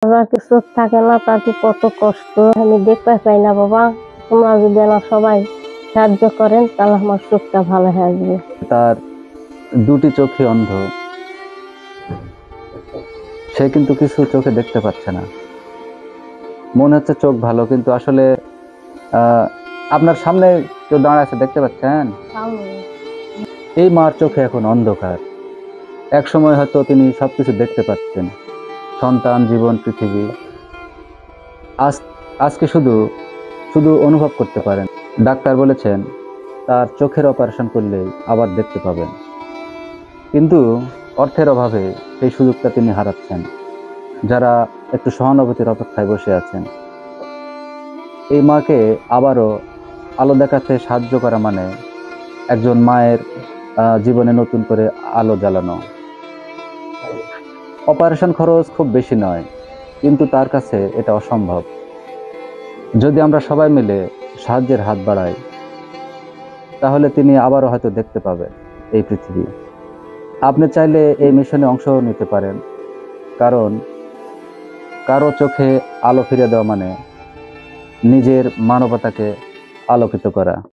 আমার কি চোখ থাকে না, তার কি কত কষ্ট আমি দেখতে পাই না। বাবা, তোমরা যদি আমার সবাই সাহায্য করেন তাহলে আমার চোখটা ভালো হয়ে আসবে। তার দুটি চোখই অন্ধ, সে কিন্তু কিছু চোখে দেখতে পাচ্ছে না। মনে হচ্ছে চোখ ভালো, কিন্তু আসলে আহ আপনার সামনে কেউ দাঁড়ায় আছে, দেখতে পাচ্ছেন? এই মার চোখে এখন অন্ধকার। এক সময় হয়তো তিনি সবকিছু দেখতে পাচ্ছেন, সন্তান, জীবন, পৃথিবী। আজ আজকে শুধু শুধু অনুভব করতে পারেন। ডাক্তার বলেছেন তার চোখের অপারেশন করলেই আবার দেখতে পাবেন, কিন্তু অর্থের অভাবে সেই সুযোগটা তিনি হারাচ্ছেন। যারা একটু সহানুভূতির অপেক্ষায় বসে আছেন, এই মাকে আবারও আলো দেখাতে সাহায্য করা মানে একজন মায়ের জীবনে নতুন করে আলো জ্বালানো। অপারেশন খরচ খুব বেশি নয়, কিন্তু তার কাছে এটা অসম্ভব। যদি আমরা সবাই মিলে সাহায্যের হাত বাড়াই, তাহলে তিনি আবারও হয়তো দেখতে পাবেন এই পৃথিবী। আপনি চাইলে এই মিশনে অংশ নিতে পারেন, কারণ কারো চোখে আলো ফিরে দেওয়া মানে নিজের মানবতাকে আলোকিত করা।